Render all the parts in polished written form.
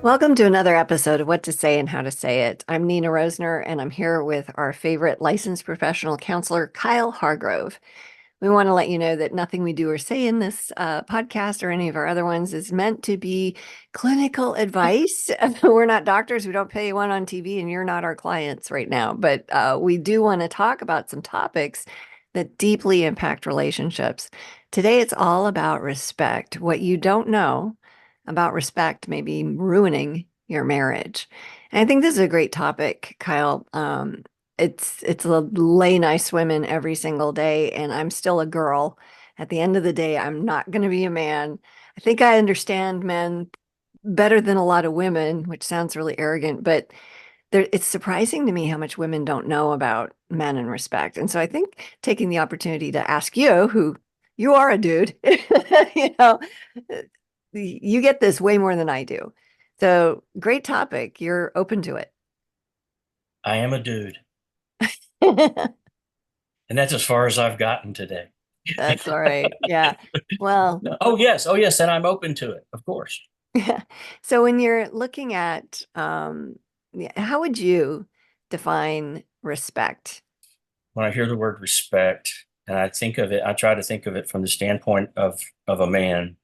Welcome to another episode of What to Say and How to Say It. I'm Nina Rosner, and I'm here with our favorite licensed professional counselor, Kyle Hargrove. We want to let you know that nothing we do or say in this podcast or any of our other ones is meant to be clinical advice. We're not doctors. We don't pay you one on TV, and you're not our clients right now. But we do want to talk about some topics that deeply impact relationships. Today, it's all about respect. What you don't know about respect may be ruining your marriage. And I think this is a great topic, Kyle. It's a lane I swim in every single day, and I'm still a girl. At the end of the day, I'm not going to be a man. I think I understand men better than a lot of women, which sounds really arrogant, but it's surprising to me how much women don't know about men and respect. And so I think taking the opportunity to ask you, who you are a dude, you know, you get this way more than I do. So great topic. You're open to it. I am a dude, and that's as far as I've gotten today. That's all right. Yeah. Well, No. Oh yes, and I'm open to it, of course. yeah. So when you're looking at, yeah, how would you define respect? When I hear the word respect, and I think of it, I try to think of it from the standpoint of a man.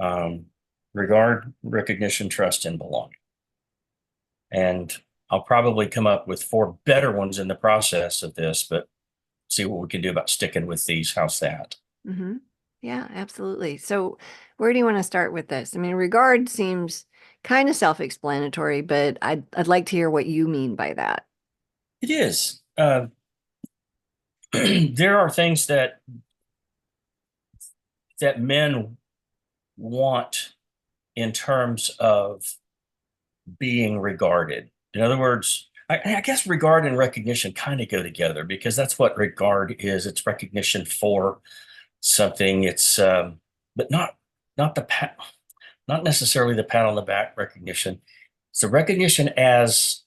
Um, Regard, recognition, trust, and belonging. And I'll probably come up with four better ones in the process of this, but see what we can do about sticking with these. How's that? Hmm. Yeah, absolutely. So where do you want to start with this? I mean, regard seems kind of self-explanatory, but I'd like to hear what you mean by that. It is. There are things that men want in terms of being regarded. In other words, I guess regard and recognition kind of go together because that's what regard is. It's recognition for something. But not the pat, not necessarily the pat on the back recognition. It's a recognition as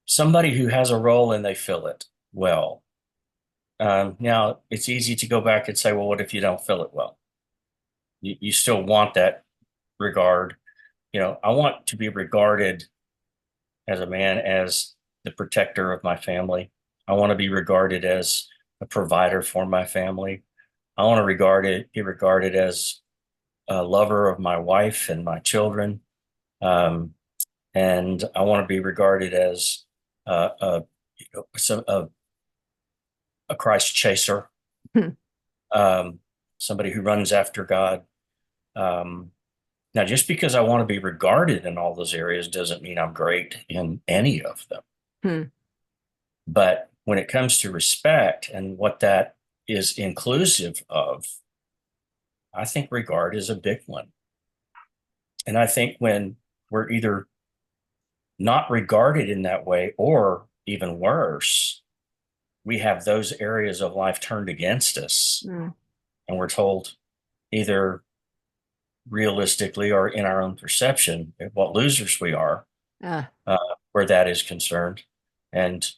somebody who has a role and they fill it well. Now, it's easy to go back and say, well, what if you don't fill it well? You still want that regard. I want to be regarded as a man as the protector of my family. I want to be regarded as a provider for my family. I want to be regarded as a lover of my wife and my children. Um, and I want to be regarded as a, a Christ chaser, Hmm. um, somebody who runs after God. Um, Now, just because I want to be regarded in all those areas doesn't mean I'm great in any of them. Hmm. But when it comes to respect and what that is inclusive of, I think regard is a big one. And I think when we're either not regarded in that way, or even worse, we have those areas of life turned against us. Hmm. And we're told either realistically or in our own perception what losers we are, Ah. uh, where that is concerned. And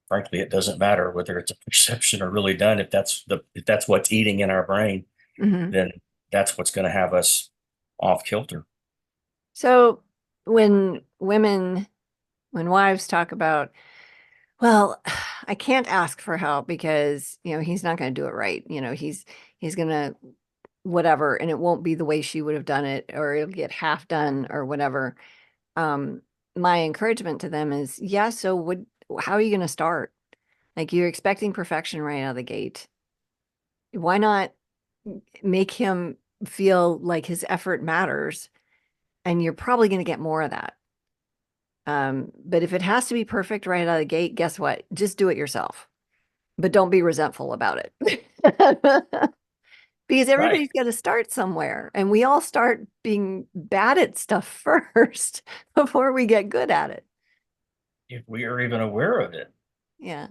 frankly, it doesn't matter whether it's a perception or really done. If that's what's eating in our brain, Mhm. then that's what's going to have us off kilter. So when when wives talk about, well, I can't ask for help because, he's not going to do it right. He's going to whatever, and it won't be the way she would have done it, or it'll get half done or whatever. Um, my encouragement to them is, yeah, so how are you going to start? Like you're expecting perfection right out of the gate. Why not make him feel like his effort matters? And you're probably going to get more of that. But if it has to be perfect right out of the gate, guess what? Just do it yourself, but don't be resentful about it. Because Right. everybody's got to start somewhere, and we all start being bad at stuff first before we get good at it. If we are even aware of it. Yeah.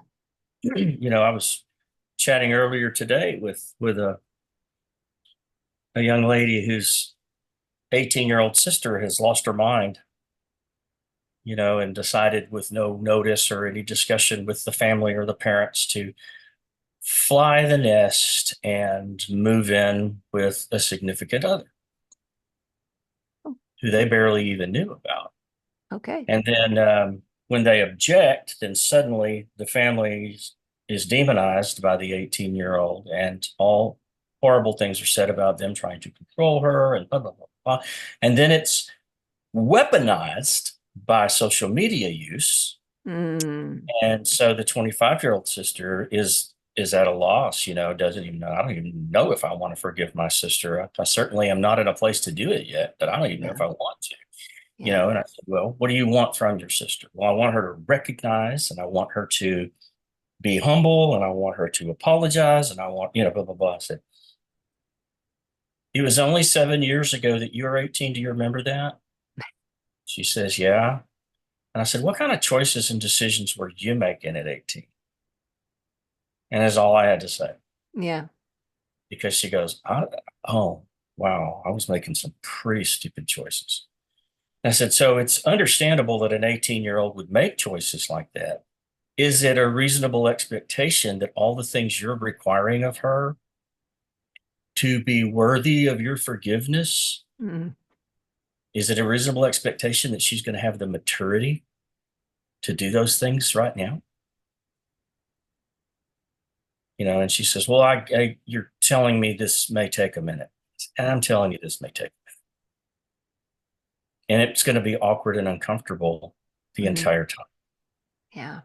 I was chatting earlier today with a young lady whose 18-year-old sister has lost her mind, and decided with no notice or any discussion with the family or the parents to fly the nest and move in with a significant other. who they barely even knew about. Okay. And then when they object, then suddenly the family is demonized by the 18-year-old, and all horrible things are said about them trying to control her and blah, blah, blah, blah. And then it's weaponized by social media use. Mm, And so the 25-year-old sister is at a loss, doesn't even know. I don't even know if I want to forgive my sister. I certainly am not in a place to do it yet, but I don't even know yeah. if I want to. Yeah. And I said, well, what do you want from your sister? Well, I want her to recognize, and I want her to be humble, and I want her to apologize, and I want, blah, blah, blah. I said, it was only 7 years ago that you were 18. Do you remember that? She says, yeah. And I said, what kind of choices and decisions were you making at 18? And that's all I had to say, Yeah. because she goes, oh, wow, I was making some pretty stupid choices. I said, so it's understandable that an 18-year-old would make choices like that. Is it a reasonable expectation that all the things you're requiring of her to be worthy of your forgiveness, Mm, is it a reasonable expectation that she's going to have the maturity to do those things right now? And she says, well, you're telling me this may take a minute. And I'm telling you this may take a minute. And it's going to be awkward and uncomfortable the mhm. entire time. Yeah.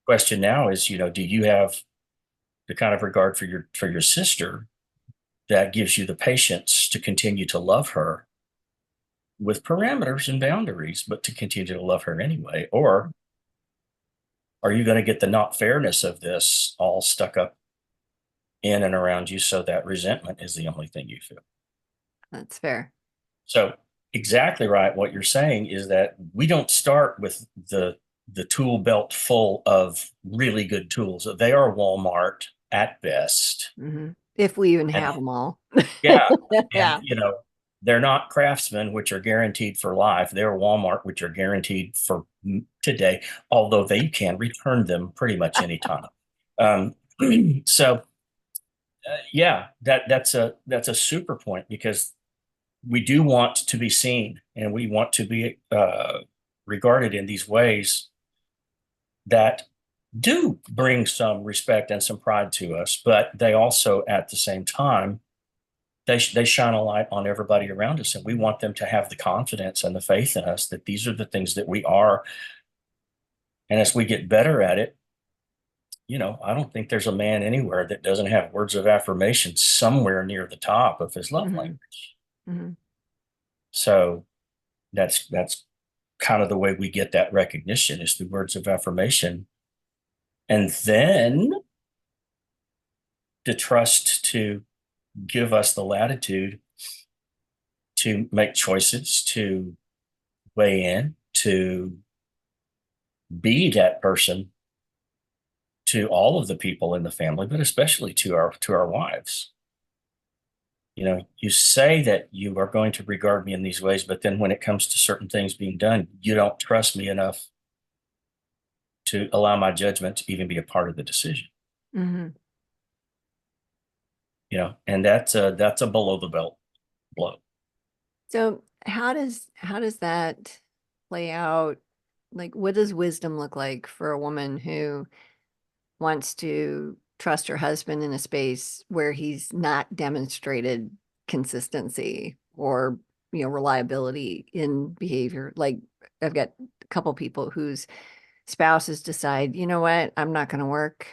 Question now is, do you have the kind of regard for your sister that gives you the patience to continue to love her with parameters and boundaries, but to continue to love her anyway? Or are you going to get the not fairness of this all stuck up in and around you, so that resentment is the only thing you feel? That's fair. So exactly right. What you're saying is that we don't start with the tool belt full of really good tools. They are Walmart at best. Hmm. If we even And have them all. yeah, and Yeah. they're not Craftsman, which are guaranteed for life. They're Walmart, which are guaranteed for today, although they can return them pretty much anytime. Um, so yeah, that's a super point, because we do want to be seen, and we want to be regarded in these ways that do bring some respect and some pride to us, but they also, at the same time, they shine a light on everybody around us, and we want them to have the confidence and the faith in us that these are the things that we are. And as we get better at it, I don't think there's a man anywhere that doesn't have words of affirmation somewhere near the top of his love Hmm. language. Hmm. So that's kind of the way we get that recognition, is through words of affirmation. And then the trust to give us the latitude to make choices, to weigh in, to be that person to all of the people in the family, but especially to our wives. You say that you are going to regard me in these ways, but then when it comes to certain things being done, you don't trust me enough to allow my judgment to even be a part of the decision. Hmm. And that's a below the belt blow. So how does that play out? Like, what does wisdom look like for a woman who wants to trust her husband in a space where he's not demonstrated consistency or, reliability in behavior? Like, I've got a couple people whose spouses decide, you know what, I'm not going to work.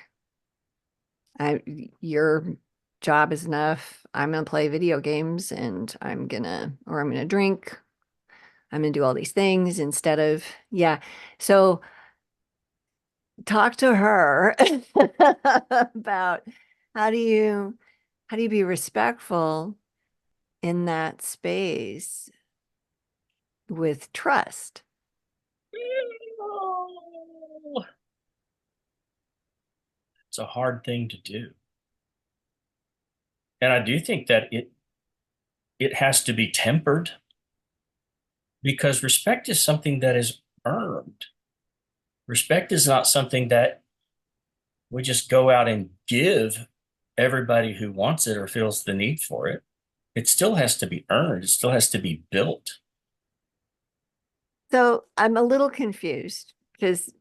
Your job is enough. I'm gonna play video games and I'm gonna drink. I'm gonna do all these things instead of, yeah. So talk to her about how do you how do you be respectful in that space with trust? It's a hard thing to do. And I do think that it has to be tempered, because respect is something that is earned. Respect is not something that we just go out and give everybody who wants it or feels the need for it. It still has to be earned. It still has to be built. So I'm a little confused because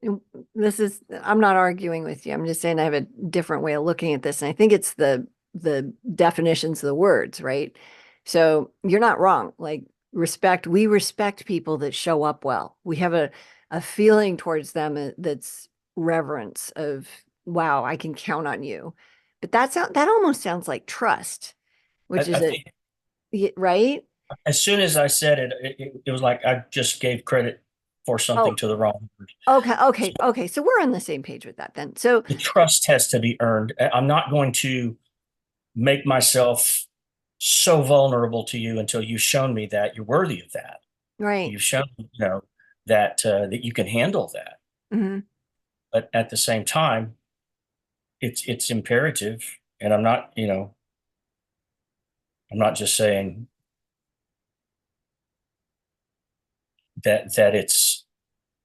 I'm not arguing with you. I'm just saying I have a different way of looking at this. And I think it's the definitions of the words, right? So you're not wrong. Like we respect people that show up well. We have a feeling towards them that's reverence of, wow, I can count on you. But that almost sounds like trust, which I is think right? as soon as I said it, it was like I just gave credit for something Oh, to the wrong person. okay, So okay, okay. So we're on the same page with that then. So, the trust has to be earned. I'm not going to make myself so vulnerable to you until you've shown me that you're worthy of that. right. You've shown, that you can handle that. Hmm. But at the same time, it's imperative, and I'm not just saying that it's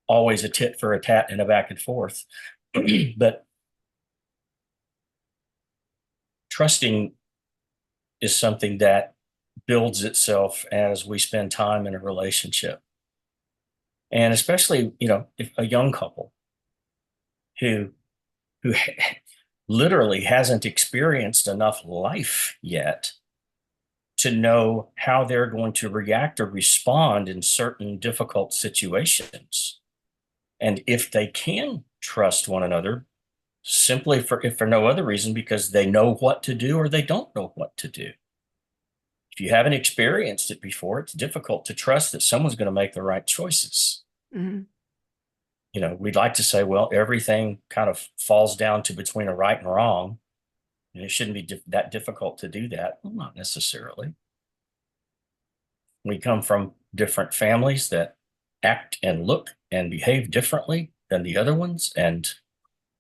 always a tit for a tat and a back and forth, but trusting is something that builds itself as we spend time in a relationship. And especially, if a young couple who who literally hasn't experienced enough life yet to know how they're going to react or respond in certain difficult situations. And if they can trust one another, simply for if for no other reason, because they know what to do or they don't know what to do. If you haven't experienced it before, it's difficult to trust that someone's going to make the right choices. Hmm. We'd like to say, well, everything kind of falls down to between a right and wrong, and it shouldn't be that difficult to do that. Well, not necessarily. We come from different families that act and look and behave differently than the other ones. And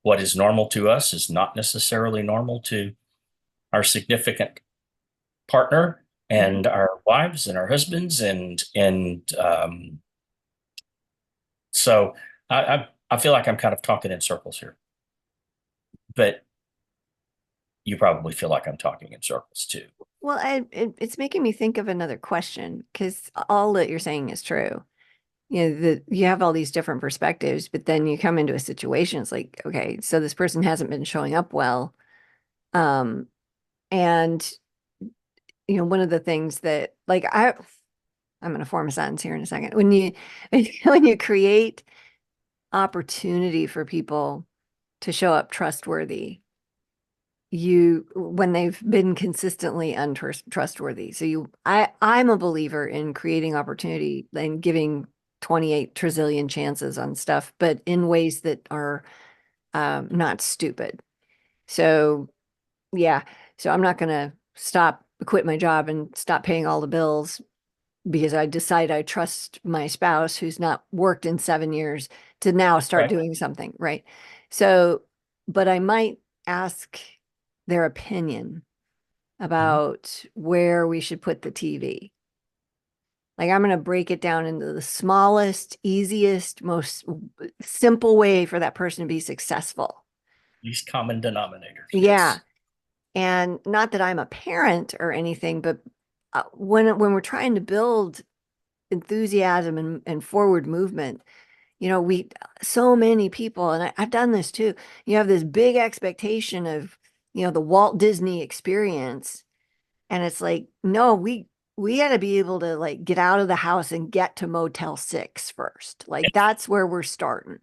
what is normal to us is not necessarily normal to our significant partner Hmm. and our wives and our husbands. So I feel like I'm kind of talking in circles here, but you probably feel like I'm talking in circles too. Well, it's making me think of another question because all that you're saying is true. You have all these different perspectives, but then you come into a situation, it's like, okay, so this person hasn't been showing up well. Um, and one of the things that like I'm going to form a sentence here in a second. When you when you create opportunity for people to show up trustworthy, when they've been consistently untrustworthy. So I'm a believer in creating opportunity and giving 28 trillion chances on stuff, but in ways that are not stupid. So yeah, so I'm not going to quit my job and stop paying all the bills because I decide I trust my spouse who's not worked in 7 years to now start Right. doing something, right? So, but I might ask their opinion Mhm. about where we should put the TV. Like I'm going to break it down into the smallest, easiest, most simple way for that person to be successful. Least common denominators. Yeah. Yes. And not that I'm a parent or anything, but when we're trying to build enthusiasm and forward movement, we so many people, and I've done this too. You have this big expectation of, the Walt Disney experience, and it's like, no, we got to be able to like get out of the house and get to Motel 6 first. Like that's where we're starting.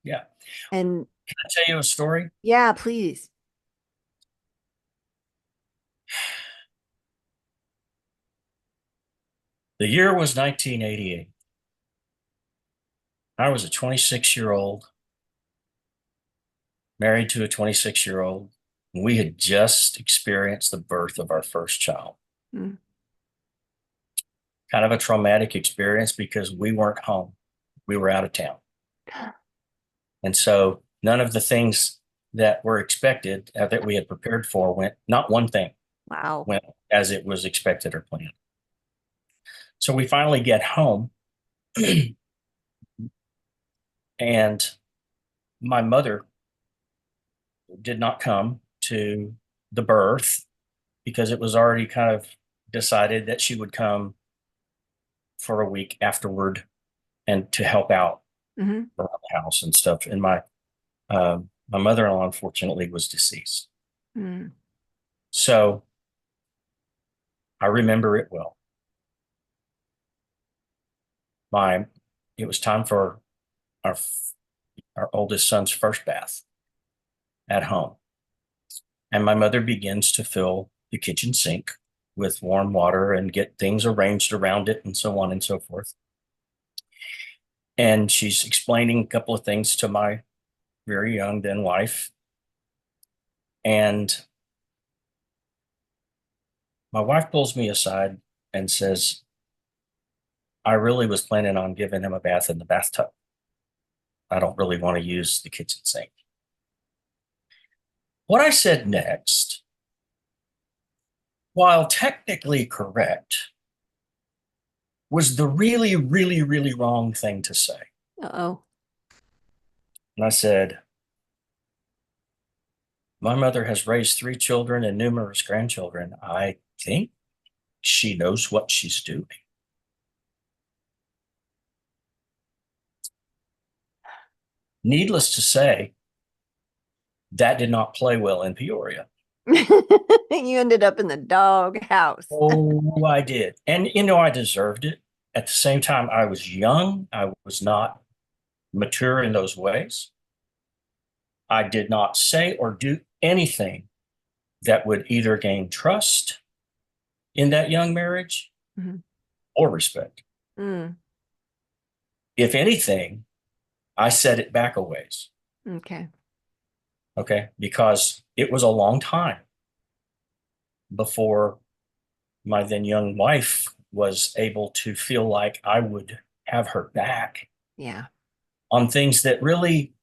Yeah. And Can I tell you a story? yeah, please. The year was 1988. I was a 26-year-old, married to a 26-year-old. We had just experienced the birth of our first child. Mm. Kind of a traumatic experience because we weren't home. We were out of town. And so none of the things that were expected that we had prepared for not one thing Wow. went as it was expected or planned. So we finally get home, and my mother did not come to the birth because it was already kind of decided that she would come for a week afterward and to help out Hmm. around the house and stuff. And my mother-in-law, unfortunately, was deceased. Mm. So I remember it well. My It was time for our our oldest son's first bath at home. And my mother begins to fill the kitchen sink with warm water and get things arranged around it and so on and so forth. And she's explaining a couple of things to my very young then wife. And my wife pulls me aside and says, I really was planning on giving him a bath in the bathtub. I don't really want to use the kitchen sink. What I said next, while technically correct, was the really, really, really wrong thing to say. Uh-oh. And I said, my mother has raised 3 children and numerous grandchildren. I think she knows what she's doing. Needless to say, that did not play well in Peoria. You ended up in the dog house. Oh, I did. And, I deserved it. At the same time, I was young. I was not mature in those ways. I did not say or do anything that would either gain trust in that young marriage Mhm. or respect. Mm. If anything, I set it back a ways. Okay. Okay. Because it was a long time before my then young wife was able to feel like I would have her back Yeah. on things that really,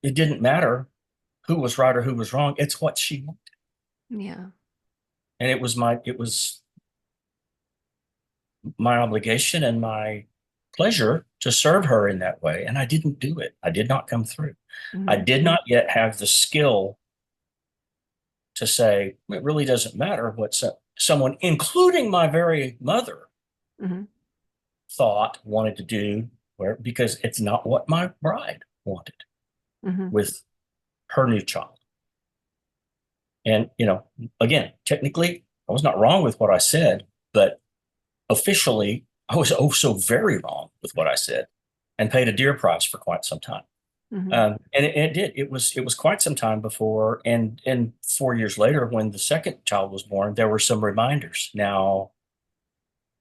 it didn't matter who was right or who was wrong. It's what she wanted. Yeah. And it was my obligation and my pleasure to serve her in that way. And I didn't do it. I did not come through. I Hmm. did not yet have the skill to say, it really doesn't matter what someone, including my very mother, Hmm. thought, wanted to do, because it's not what my bride wanted Hmm. with her new child. And, again, technically, I was not wrong with what I said, but officially, I was oh so very wrong with what I said and paid a dear price for quite some time. Hmm. And it did. It was quite some time before, and 4 years later, when the second child was born, there were some reminders. Now,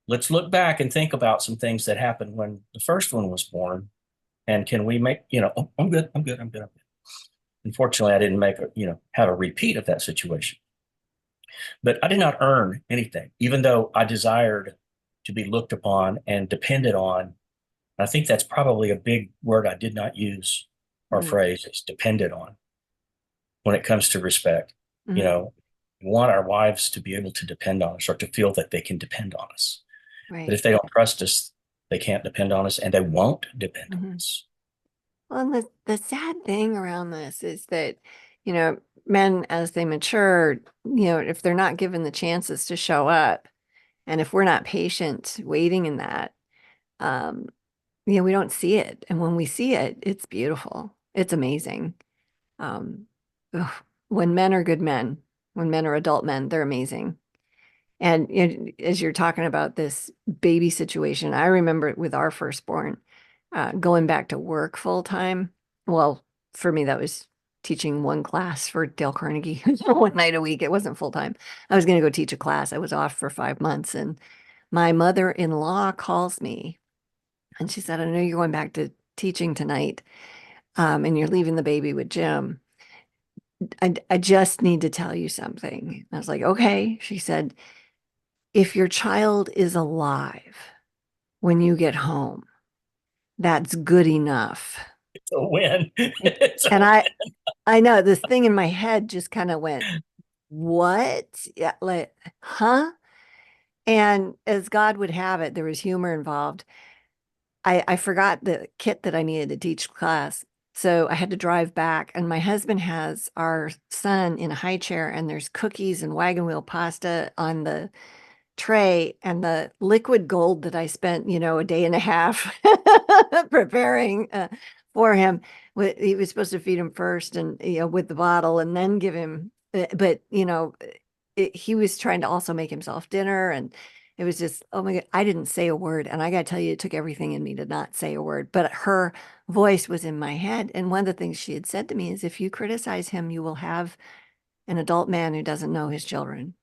let's look back and think about some things that happened when the first one was born, and can we make, oh, I'm good, I'm good, I'm good, I'm good. Unfortunately, I didn't have a repeat of that situation. But I did not earn anything, even though I desired to be looked upon and depended on. I think that's probably a big word I did not use, or Hmm. phrase, is depended on when it comes to respect. You Hmm. know, we want our wives to be able to depend on us or to feel that they can depend on us. But Right. if they don't trust us, they can't depend on us and they won't depend on Hmm. us. Well, and the sad thing around this is that, men as they mature, if they're not given the chances to show up, and if we're not patient waiting in that, um, we don't see it. And when we see it, it's beautiful. It's amazing. Um, ugh, when men are good men, when men are adult men, they're amazing. And as you're talking about this baby situation, I remember with our firstborn, going back to work full time. Well, for me, that was teaching one class for Dale Carnegie 1 night a week. It wasn't full time. I was going to go teach a class. I was off for 5 months, and my mother-in-law calls me, and she said, "I know you're going back to teaching tonight, and you're leaving the baby with Jim. I just need to tell you something." I was like, "Okay." She said, "If your child is alive when you get home, that's good enough." It's a win. It's a And win. I know this thing in my head just kind of went, "What?" Yeah, like, huh? And as God would have it, there was humor involved. I forgot the kit that I needed to teach class. So I had to drive back, and my husband has our son in a high chair, and there's cookies and wagon wheel pasta on the tray and the liquid gold that I spent, a day and a half preparing for him. He was supposed to feed him first and, with the bottle and then give him, but, he was trying to also make himself dinner. And it was just, oh my God, I didn't say a word. And I got to tell you, it took everything in me to not say a word, but her voice was in my head. And one of the things she had said to me is, if you criticize him, you will have an adult man who doesn't know his children.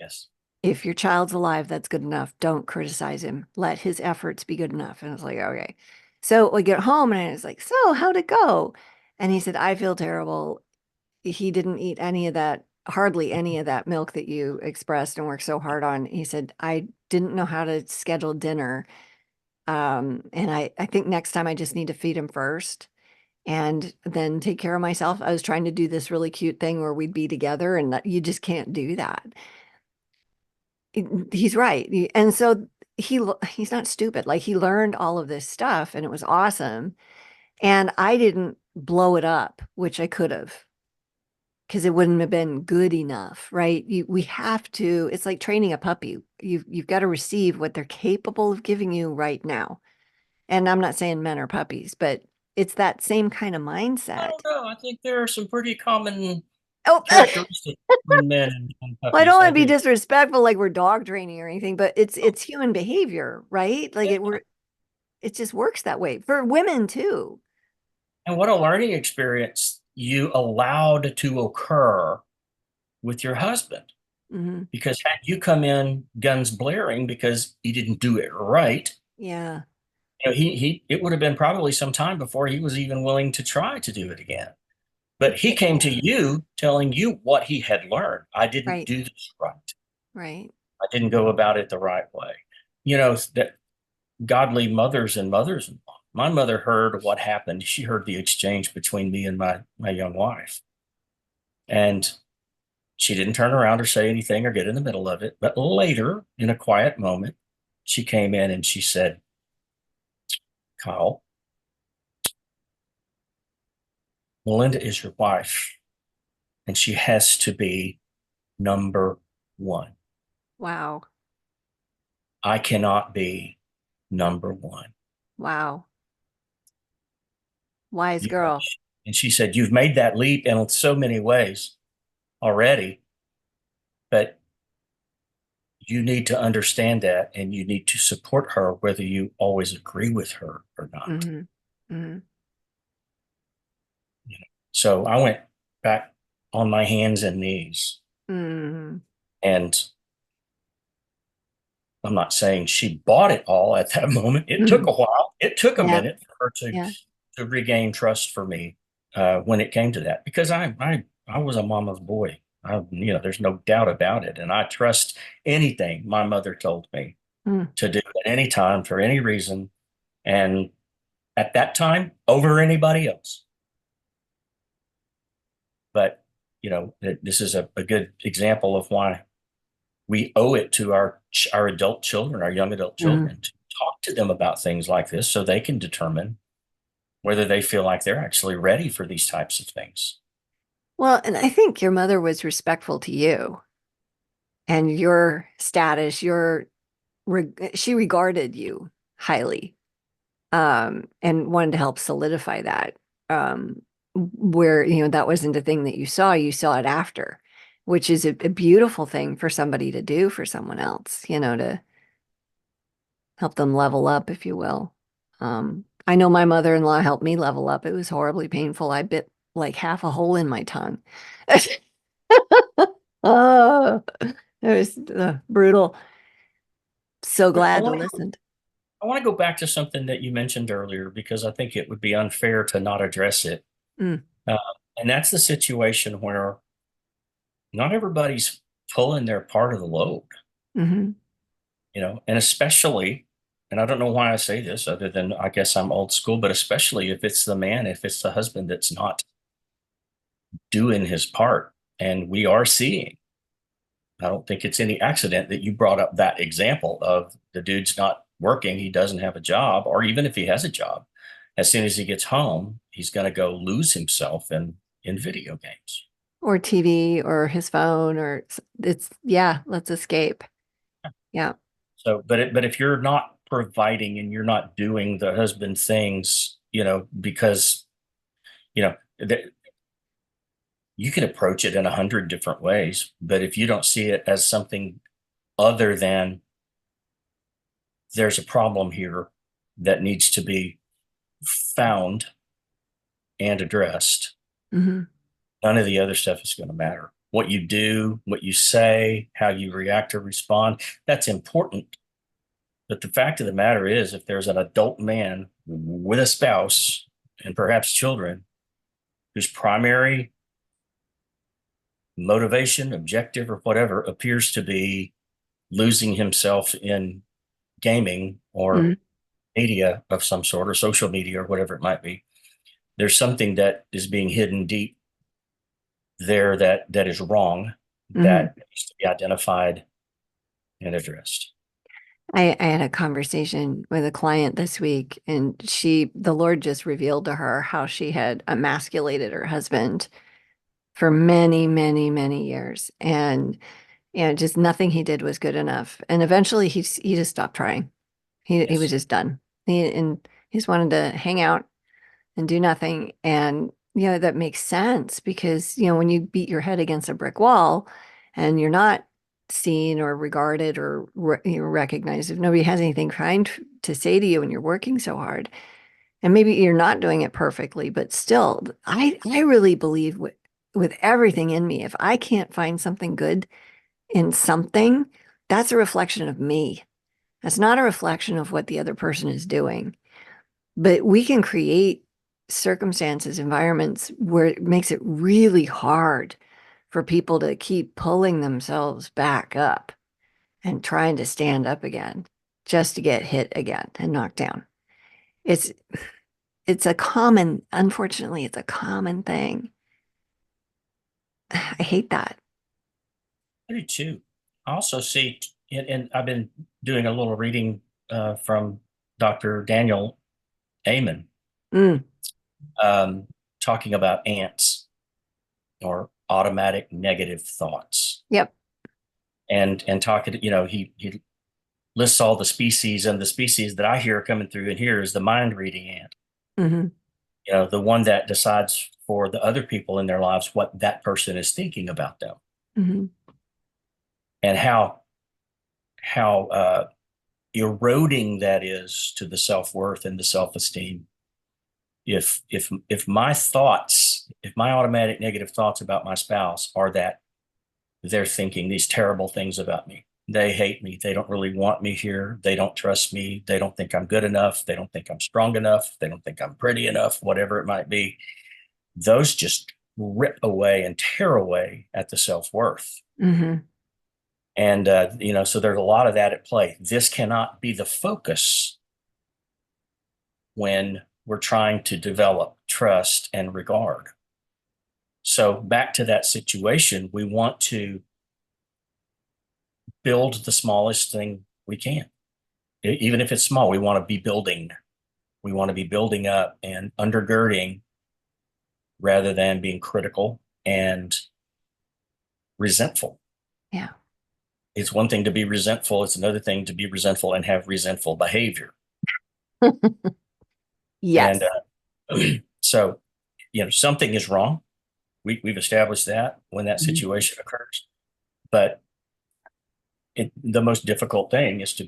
Yes. If your child's alive, that's good enough. Don't criticize him. Let his efforts be good enough. And I was like, okay. So we get home and I was like, so how'd it go? And he said, I feel terrible. He didn't eat any of that, hardly any of that milk that you expressed and worked so hard on. He said, I didn't know how to schedule dinner. And I think next time I just need to feed him first and then take care of myself. I was trying to do this really cute thing where we'd be together, and you just can't do that. He's right. And so he's not stupid. Like, he learned all of this stuff and it was awesome. And I didn't blow it up, which I could have, because it wouldn't have been good enough, right? We have to, it's like training a puppy. You've got to receive what they're capable of giving you right now. And I'm not saying men are puppies, but it's that same kind of I mindset. don't know. I think there are some pretty common Oh, characteristics between men and well, I don't puppies. want I to be do. disrespectful, like we're dog training or anything, but it's Oh, it's human behavior, right? Like yeah. it just works that way for women too. And what a learning experience you allowed to occur with your husband. Hmm. Because had you come in guns blaring because he didn't do it right, Yeah. he it would have been probably some time before he was even willing to try to do it again. But he came to Yeah. you telling you what he had learned. I didn't Right. do this right. Right. I didn't go about it the right way. You know, that godly mothers and mothers-in-law. My mother heard what happened. She heard the exchange between me and my young wife. And she didn't turn around or say anything or get in the middle of it. But later, in a quiet moment, she came in and she said, Kyle, Melinda is your wife, and she has to be number one. Wow. I cannot be number one. Wow. Wise You, girl. and she said, you've made that leap in so many ways already, but you need to understand that and you need to support her whether you always agree with her or not. Hmm. Hmm. You know? So I went back on my hands and knees, Hmm. and I'm not saying she bought it all at that moment. It took a while. It took a Yeah. minute for her Yeah. to regain trust for me when it came to that, because I was a mama's boy. There's no doubt about it, and I trust anything my mother told me Mm. to do at any time for any reason, and at that time over anybody else. But this is a good example of why we owe it to our adult children, our young adult Mm. children, to talk to them about things like this so they can determine whether they feel like they're actually ready for these types of things. Well, and I think your mother was respectful to you and your status, she regarded you highly, and wanted to help solidify that. Where, that wasn't a thing that you saw it after, which is a beautiful thing for somebody to do for someone else, to help them level up, if you will. I know my mother-in-law helped me level up. It was horribly painful. I bit like half a hole in my tongue. Oh, it was brutal. So But glad to listen. I want to go back to something that you mentioned earlier because I think it would be unfair to not address it. Mm, Uh, and that's the situation where not everybody's pulling their part of the load, hmm. and especially, and I don't know why I say this other than I guess I'm old school, but especially if it's the man, if it's the husband that's not doing his part. And we are seeing, I don't think it's any accident that you brought up that example of the dude's not working, he doesn't have a job, or even if he has a job, as soon as he gets home, he's going to go lose himself in video games. Or TV or his phone, or it's, yeah, let's escape. Yeah. So, but if you're not providing and you're not doing the husband things, because you know that you can approach it in 100 different ways, but if you don't see it as something other than there's a problem here that needs to be found and addressed, Hmm. none of the other stuff is going to matter. What you do, what you say, how you react or respond, that's important. But the fact of the matter is, if there's an adult man with a spouse and perhaps children whose primary motivation, objective, or whatever appears to be losing himself in gaming or Hmm. media of some sort, or social media, or whatever it might be, there's something that is being hidden deep there that is wrong, Hmm. that needs to be identified and addressed. I had a conversation with a client this week, and the Lord just revealed to her how she had emasculated her husband for many, many, many years. And just nothing he did was good enough. And eventually he just stopped trying. He was Yes. just done. He just wanted to hang out and do nothing. And, that makes sense because, when you beat your head against a brick wall and you're not seen or regarded or recognized, if nobody has anything kind to say to you and you're working so hard, and maybe you're not doing it perfectly, but still, I really believe with everything in me, if I can't find something good in something, that's a reflection of me. That's not a reflection of what the other person is doing. But we can create circumstances, environments where it makes it really hard for people to keep pulling themselves back up and trying to stand up again just to get hit again and knocked down. It's unfortunately, it's a common thing. I hate that. I do too. I also see, and I've been doing a little reading from Dr. Daniel Amen, Mm, um, talking about ants or automatic negative thoughts, yep. and talking, he lists all the species, and the species that I hear coming through in here is the mind reading ant. Hmm. The one that decides for the other people in their lives what that person is thinking about them, Hmm. and how eroding that is to the self-worth and the self-esteem. If my automatic negative thoughts about my spouse are that they're thinking these terrible things about me, they hate me, they don't really want me here, they don't trust me, they don't think I'm good enough, they don't think I'm strong enough, they don't think I'm pretty enough, whatever it might be, those just rip away and tear away at the self-worth. Hmm. And so there's a lot of that at play. This cannot be the focus when we're trying to develop trust and regard. So back to that situation, we want to build the smallest thing we can. Even if it's small, we want to be building. We want to be building up and undergirding rather than being critical and resentful. Yeah. It's one thing to be resentful. It's another thing to be resentful and have resentful behavior. And Yes. so, something is wrong. We've established that when that Mhm. situation occurs. But the most difficult thing is to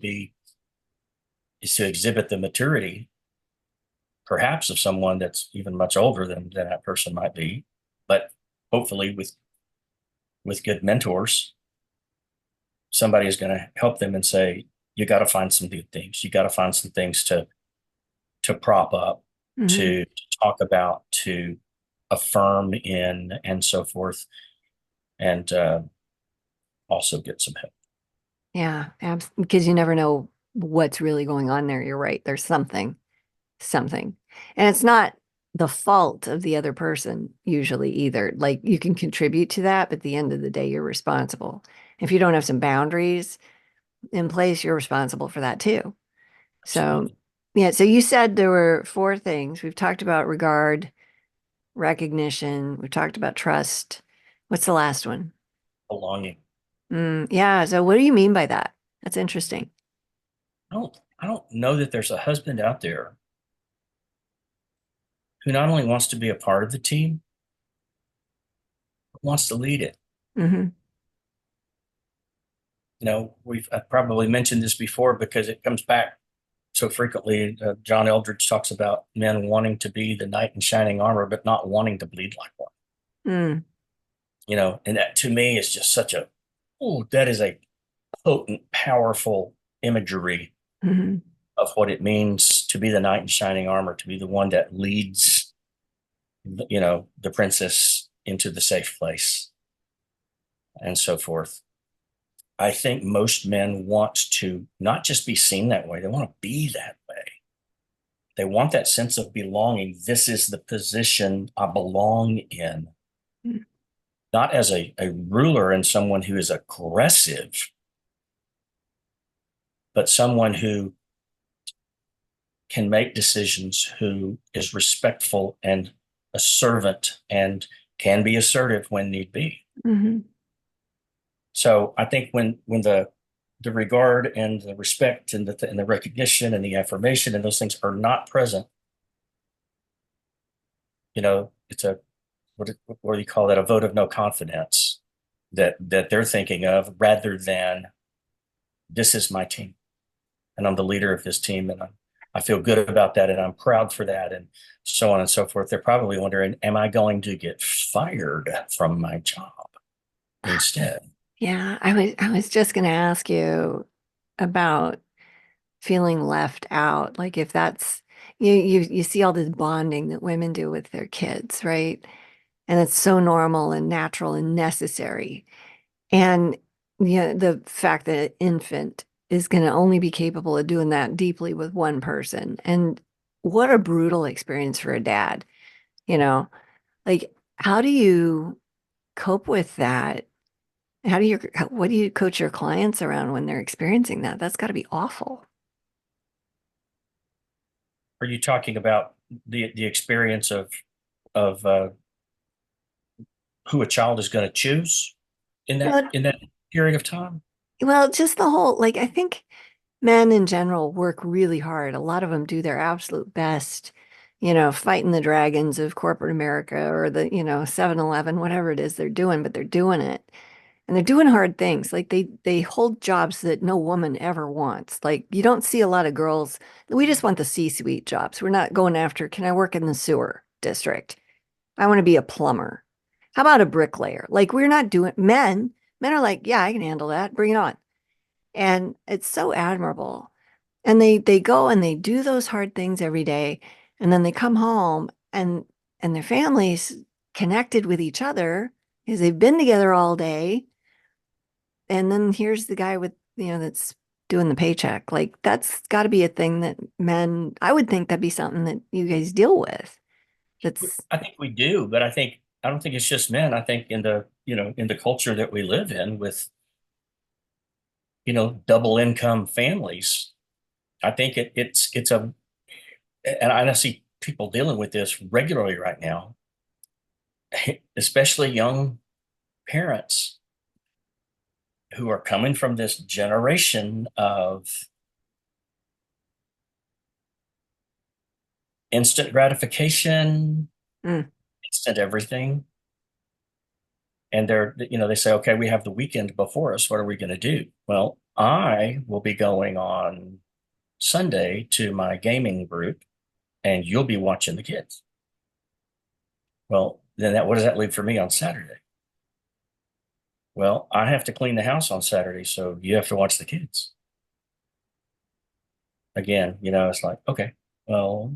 exhibit the maturity, perhaps of someone that's even much older than that person might be, but hopefully with good mentors, somebody is going to help them and say, you got to find some good things. You got to find some things to prop up, Hmm. to talk about, to affirm in, and so forth, and also get some help. Yeah, because you never know what's really going on there. You're right. There's something. And it's not the fault of the other person usually either. Like you can contribute to that, but at the end of the day, you're responsible. If you don't have some boundaries in place, you're responsible for that too. So, Absolutely. yeah, so you said there were four things. We've talked about regard, recognition, we've talked about trust. What's the last one? Belonging. Yeah, so what do you mean by that? That's interesting. I don't know that there's a husband out there who not only wants to be a part of the team, but wants to lead it. Hmm. I've probably mentioned this before because it comes back so frequently. John Eldridge talks about men wanting to be the knight in shining armor, but not wanting to bleed like one. Mm. And that to me is just that is a potent, powerful imagery Hmm. of what it means to be the knight in shining armor, to be the one that leads, the princess into the safe place and so forth. I think most men want to not just be seen that way, they want to be that way. They want that sense of belonging. This is the position I belong in, not as a ruler and someone who is aggressive, but someone who can make decisions, who is respectful and a servant and can be assertive when need be. Hmm. So I think when the regard and the respect and the recognition and the affirmation and those things are not present, it's what do you call that? A vote of no confidence that they're thinking of rather than this is my team and I'm the leader of this team and I feel good about that and I'm proud for that and so on and so forth. They're probably wondering, am I going to get fired from my job instead? Yeah, I was just going to ask you about feeling left out. Like if that's you see all this bonding that women do with their kids, right? And it's so normal and natural and necessary. And the fact that an infant is going to only be capable of doing that deeply with one person. And what a brutal experience for a dad, you know? Like, how do you cope with that? What do you coach your clients around when they're experiencing that? That's got to be awful. Are you talking about the experience of who a child is going to choose in that Well, in that period of time? well, just the whole, like, I think men in general work really hard. A lot of them do their absolute best, fighting the dragons of corporate America or the, 7-Eleven, whatever it is they're doing, but they're doing it. And they're doing hard things. Like they hold jobs that no woman ever wants. Like you don't see a lot of girls. We just want the C-suite jobs. We're not going after, can I work in the sewer district? I want to be a plumber. How about a bricklayer? Like we're not doing men are like, yeah, I can handle that. Bring it on. And it's so admirable. And they go and they do those hard things every day. And then they come home and their families connected with each other because they've been together all day. And then here's the guy with, that's doing the paycheck. Like that's got to be a thing that men, I would think that'd be something that you guys deal with. That's, I think we do, but I don't think it's just men. I think in the culture that we live in with double income families, I think it's and I see people dealing with this regularly right now, especially young parents who are coming from this generation of instant gratification, mm, instant everything. And they say, okay, we have the weekend before us. What are we going to do? Well, I will be going on Sunday to my gaming group and you'll be watching the kids. Well, then what does that leave for me on Saturday? Well, I have to clean the house on Saturday, so you have to watch the kids. Again, it's like, okay, well,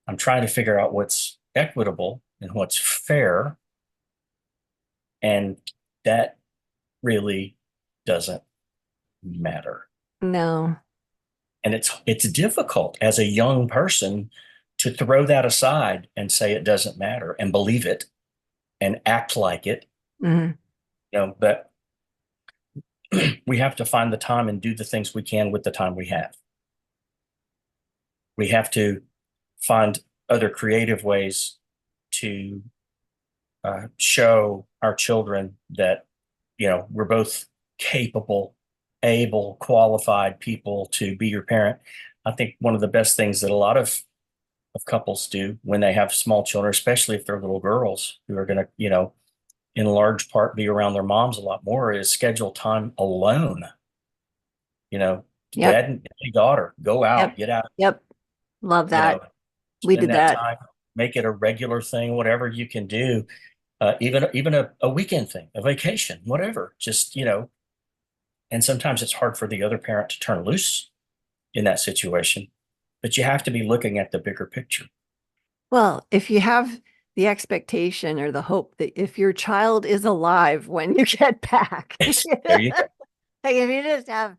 I'm trying to figure out what's equitable and what's fair. And that really doesn't matter. no. And it's difficult as a young person to throw that aside and say it doesn't matter and believe it and act like it. Mm, But we have to find the time and do the things we can with the time we have. We have to find other creative ways to show our children that we're both capable able, qualified people to be your parent. I think one of the best things that a lot of couples do when they have small children, especially if they're little girls who are going to, in large part be around their moms a lot more, is schedule time alone. You know, Yep. dad and daughter, go out, Yep. get out, Yep. Love you that. know, We spend did that that. time, make it a regular thing, whatever you can do, even a weekend thing, a vacation, whatever. Just, and sometimes it's hard for the other parent to turn loose in that situation, but you have to be looking at the bigger picture. Well, if you have the expectation or the hope that if your child is alive when you get back, There you go. like if you just have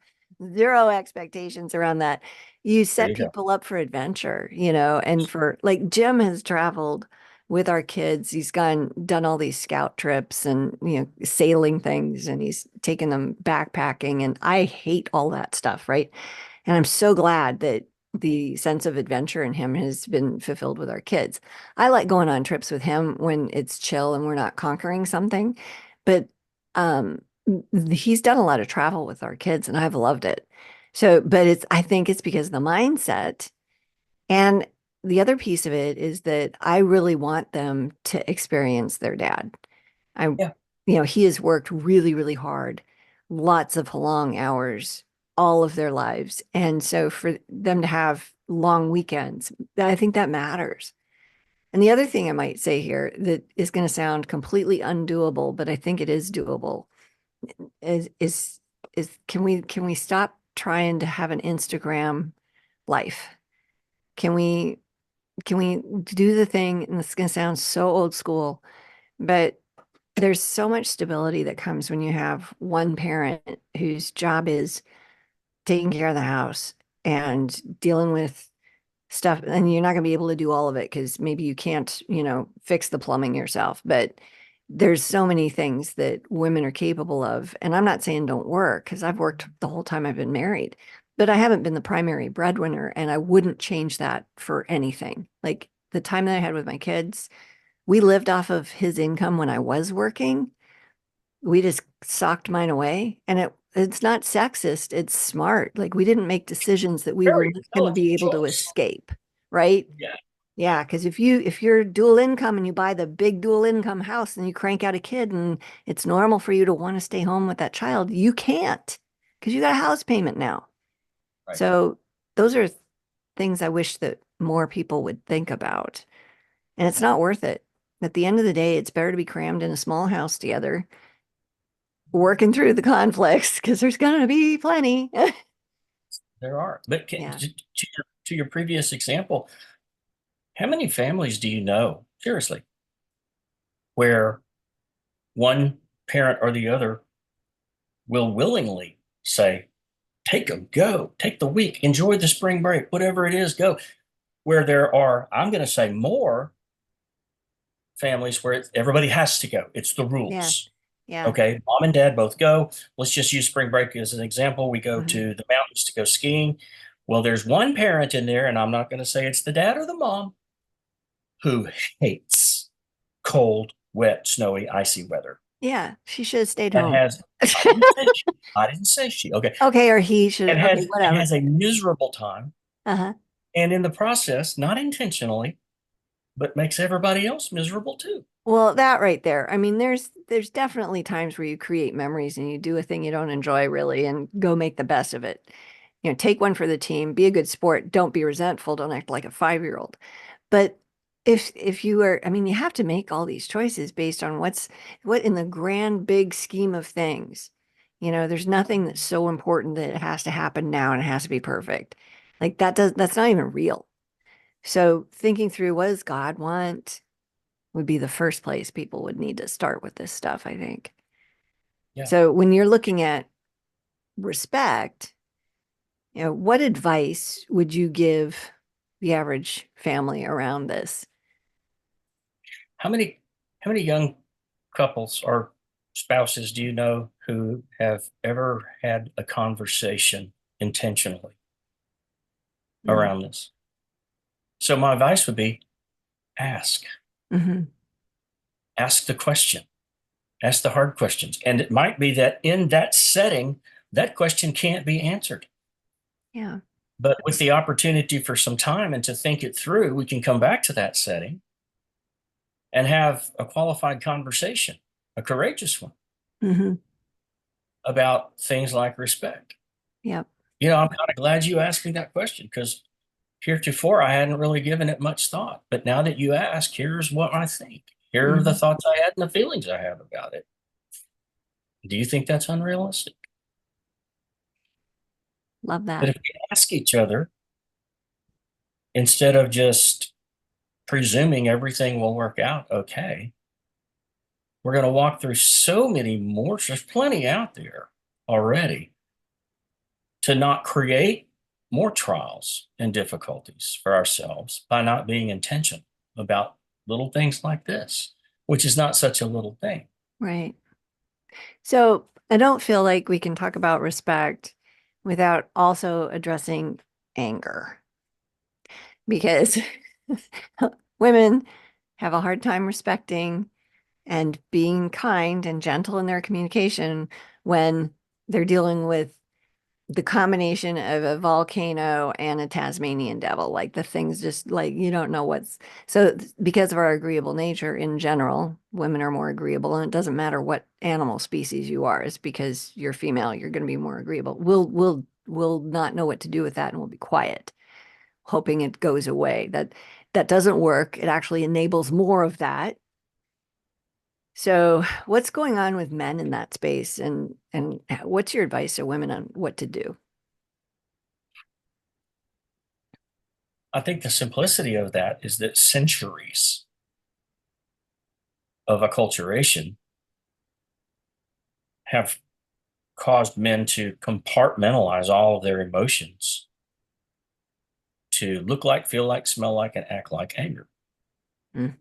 zero expectations around that, you There set you go. people up for adventure, and for like Jim has traveled with our kids. He's done all these scout trips and, sailing things, and he's taken them backpacking. And I hate all that stuff, right? And I'm so glad that the sense of adventure in him has been fulfilled with our kids. I like going on trips with him when it's chill and we're not conquering something. But um, he's done a lot of travel with our kids and I've loved it. So, but I think it's because of the mindset. And the other piece of it is that I really want them to experience their dad. I, Yeah. he has worked really, really hard, lots of long hours, all of their lives. And so for them to have long weekends, I think that matters. And the other thing I might say here that is going to sound completely undoable, but I think it is doable, is is can we stop trying to have an Instagram life? Can we can we do the thing, and this is going to sound so old school, but there's so much stability that comes when you have one parent whose job is taking care of the house and dealing with stuff. And you're not going to be able to do all of it because maybe you can't, fix the plumbing yourself. But there's so many things that women are capable of. And I'm not saying don't work because I've worked the whole time I've been married, but I haven't been the primary breadwinner. And I wouldn't change that for anything. Like the time that I had with my kids, we lived off of his income when I was working. We just socked mine away. And it's not sexist, it's smart. Like we didn't make decisions that we were Very going to intelligent be able to choice. escape, right? Yeah. Yeah, because if you're dual income and you buy the big dual income house and you crank out a kid and it's normal for you to want to stay home with that child, you can't because you got a house payment now. Right. So those are things I wish that more people would think about. And it's not worth it. At the end of the day, it's better to be crammed in a small house together, working through the conflicts because there's going to be plenty. There are. But Yeah. to your previous example, how many families do you know, seriously, where one parent or the other will willingly say, take them, go, take the week, enjoy the spring break, whatever it is, go. Where there are, I'm going to say more families where everybody has to go. It's the Yeah. rules. Yeah. Okay, mom and dad both go. Let's just use spring break as an example. We go Mhm. to the mountains to go skiing. Well, there's one parent in there, and I'm not going to say it's the dad or the mom, who hates cold, wet, snowy, icy weather. Yeah. She should have stayed And home. has, I didn't say she, I didn't say she, okay, Okay. Or he should. and Okay. has Whatever. a miserable time. Uh-huh. And in the process, not intentionally, but makes everybody else miserable too. Well, that right there. I mean, there's definitely times where you create memories and you do a thing you don't enjoy really and go make the best of it. Take one for the team, be a good sport, don't be resentful, don't act like a 5-year-old. But if you are, I mean, you have to make all these choices based on what in the grand big scheme of things. There's nothing that's so important that it has to happen now and it has to be perfect. Like that's not even real. So thinking through what does God want would be the first place people would need to start with this stuff, I think. Yeah. So when you're looking at respect, what advice would you give the average family around this? How many how many young couples or spouses do you know who have ever had a conversation intentionally Mm-hmm. around this? So my advice would be ask. Mm-hmm. Ask the question. Ask the hard questions. And it might be that in that setting that question can't be answered. Yeah. But with the opportunity for some time and to think it through, we can come back to that setting and have a qualified conversation, a courageous one, Hmm. about things like respect. Yep. I'm kind of glad you asked me that question because heretofore I hadn't really given it much thought. But now that you ask, here's what I think. Here are the Hmm. thoughts I had and the feelings I have about it. Do you think that's unrealistic? Love But that. if we ask each other instead of just presuming everything will work out okay, we're going to walk through so many more. There's plenty out there already to not create more trials and difficulties for ourselves by not being intentional about little things like this, which is not such a little thing. Right. So I don't feel like we can talk about respect without also addressing anger because women have a hard time respecting and being kind and gentle in their communication when they're dealing with the combination of a volcano and a Tasmanian devil. Like the things just like you don't know what's so because of our agreeable nature in general, women are more agreeable, and it doesn't matter what animal species you are, it's because you're female, you're going to be more agreeable. We'll not know what to do with that and we'll be quiet, hoping it goes away. That doesn't work. It actually enables more of that. So, what's going on with men in that space, and what's your advice to women on what to do? I think the simplicity of that is that centuries of acculturation have caused men to compartmentalize all of their emotions to look like, feel like, smell like, and act like anger. Mm,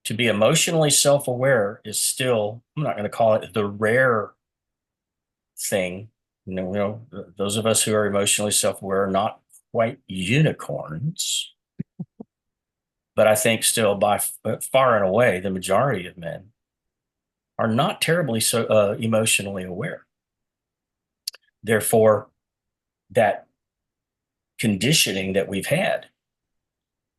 To be emotionally self aware is still, I'm not going to call it the rare thing. Those of us who are emotionally self aware are not quite unicorns, but I think still by far and away, the majority of men are not terribly emotionally aware. Therefore, that conditioning that we've had,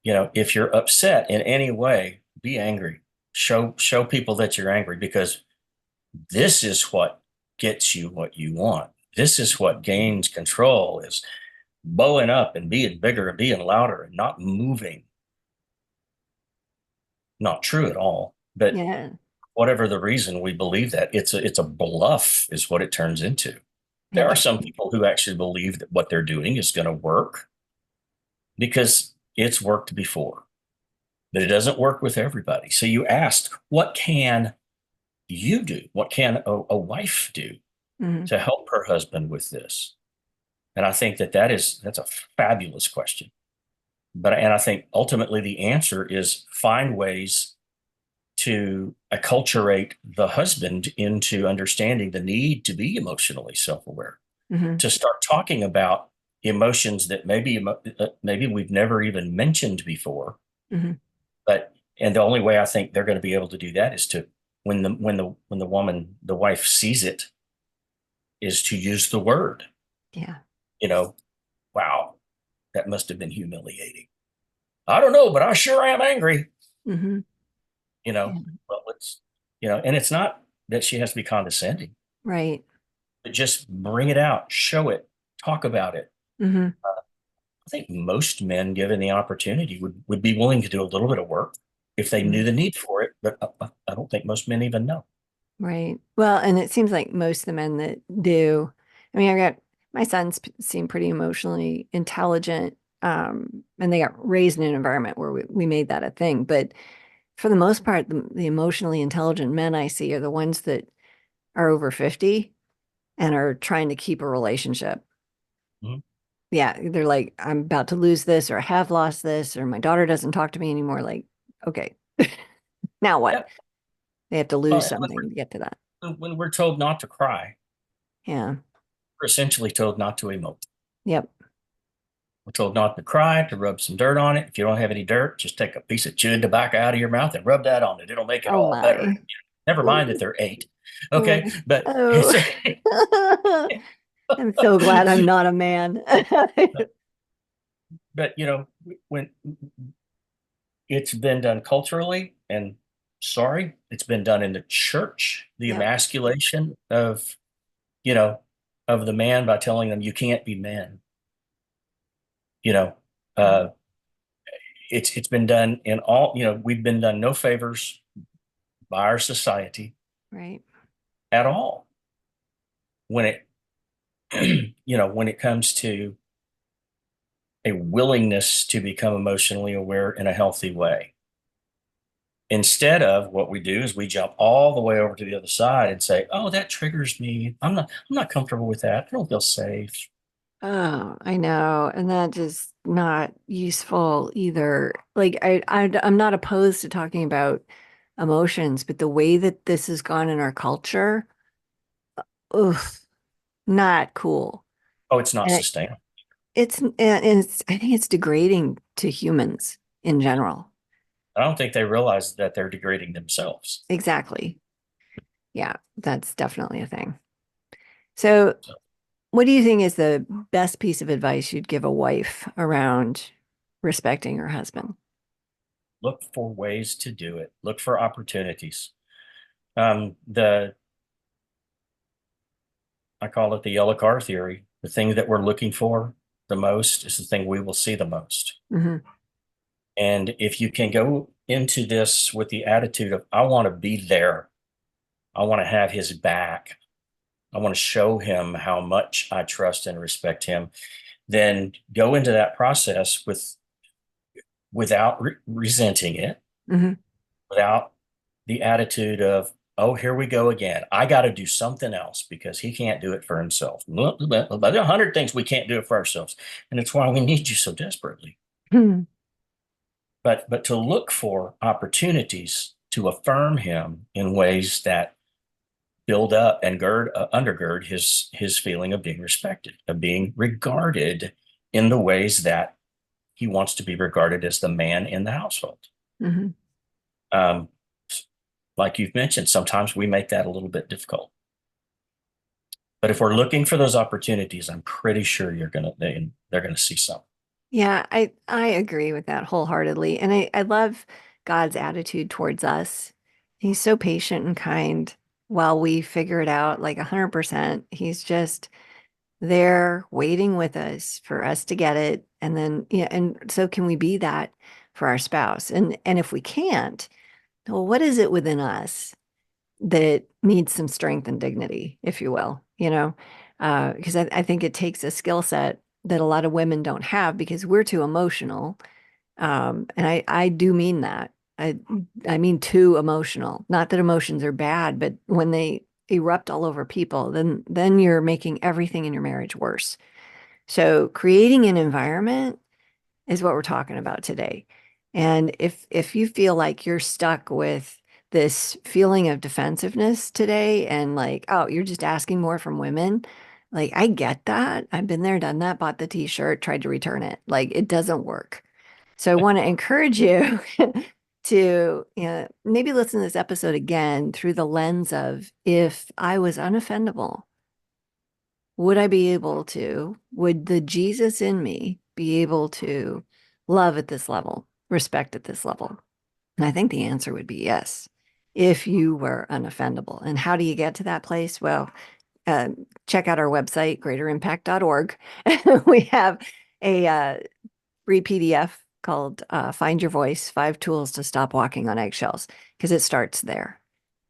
if you're upset in any way, be angry. Show people that you're angry because this is what gets you what you want. This is what gains control is bowing up and being bigger and being louder and not moving. Not true at all. But yeah, whatever the reason we believe that, it's a bluff is what it turns into. There are some interesting. people who actually believe that what they're doing is going to work because it's worked before, but it doesn't work with everybody. So you asked, what can you do? What can a wife do Hmm. to help her husband with this? And I think that's a fabulous question. And I think ultimately the answer is find ways to acculturate the husband into understanding the need to be emotionally self-aware, Hmm. to start talking about emotions that maybe we've never even mentioned before. Hmm. But and the only way I think they're going to be able to do that is to when the wife sees it is to use the word. Yeah. You know, wow, that must have been humiliating. I don't know, but I sure am angry. Hmm. You know, Yeah. well, and it's not that she has to be condescending, Right. but just bring it out, show it, talk about it. Hmm. I think most men, given the opportunity, would be willing to do a little bit of work if they knew the need for it. But I don't think most men even know. Right. Well, and it seems like most of the men that do, I mean, I got my sons seem pretty emotionally intelligent, and they got raised in an environment where we made that a thing. But for the most part, the emotionally intelligent men I see are the ones that are over 50 and are trying to keep a relationship. Mhm. Yeah, they're like, I'm about to lose this, or I have lost this, or my daughter doesn't talk to me anymore. Like, okay, now what? Yeah. They have to Well, lose and something to get to that. when we're told not to cry, Yeah. we're essentially told not to emote. Yep. We're told not to cry, to rub some dirt on it. If you don't have any dirt, just take a piece of chewing tobacco out of your mouth and rub that on it. It'll make it Oh all better. my. Never mind that they're eight. Okay, but Oh. I'm so glad I'm not a man. but when it's been done culturally, and sorry, it's been done in the church, the Yep. emasculation you know, of the man by telling them you can't be men. You know, uh, Right. it's been done in all. We've been done no favors by our society Right. at all when when it comes to a willingness to become emotionally aware in a healthy way. Instead of what we do is we jump all the way over to the other side and say, "Oh, that triggers me. I'm not comfortable with that. I don't feel safe." Oh, I know. And that is not useful either. Like I'm not opposed to talking about emotions, but the way that this has gone in our culture, ugh, not cool. Oh, it's not And sustainable. I think it's degrading to humans in general. I don't think they realize that they're degrading themselves. Exactly. Yeah, that's definitely a thing. So, So what do you think is the best piece of advice you'd give a wife around respecting her husband? look for ways to do it. Look for opportunities. The I call it the yellow car theory. The thing that we're looking for the most is the thing we will see the most. Hmm. And if you can go into this with the attitude of, I want to be there, I want to have his back, I want to show him how much I trust and respect him, then go into that process without resenting it, Hmm. without the attitude of, oh, here we go again. I got to do something else because he can't do it for himself. There are 100 things we can't do it for ourselves. And it's why we need you so desperately. But to look for opportunities to affirm him in ways that build up and undergird his feeling of being respected, of being regarded in the ways that he wants to be regarded as the man in the household. Hmm. Um, like you've mentioned, sometimes we make that a little bit difficult. But if we're looking for those opportunities, I'm pretty sure they're gonna see some. Yeah, I agree with that wholeheartedly. And I love God's attitude towards us. He's so patient and kind while we figure it out like 100%. He's just there waiting with us for us to get it. And then, yeah, and so can we be that for our spouse? And if we can't, well, what is it within us that needs some strength and dignity, if you will, because I think it takes a skill set that a lot of women don't have because we're too emotional. And I do mean that. I mean too emotional. Not that emotions are bad, but when they erupt all over people, then you're making everything in your marriage worse. So creating an environment is what we're talking about today. And if you feel like you're stuck with this feeling of defensiveness today and like, oh, you're just asking more from women, like I get that. I've been there, done that, bought the t-shirt, tried to return it. Like it doesn't work. So I want to encourage you to, maybe listen to this episode again through the lens of if I was unoffendable, would I be able to, would the Jesus in me be able to love at this level, respect at this level? And I think the answer would be yes, if you were unoffendable. And how do you get to that place? Well, uh, check out our website, greaterimpact.org. We have a free PDF called Find Your Voice, 5 Tools to Stop Walking on Eggshells, because it starts there.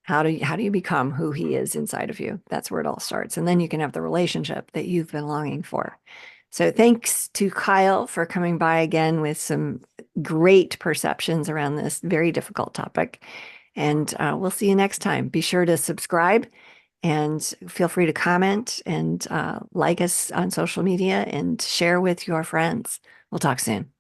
How do you become who he is inside of you? That's where it all starts. And then you can have the relationship that you've been longing for. So thanks to Kyle for coming by again with some great perceptions around this very difficult topic. And we'll see you next time. Be sure to subscribe and feel free to comment and like us on social media and share with your friends. We'll talk soon.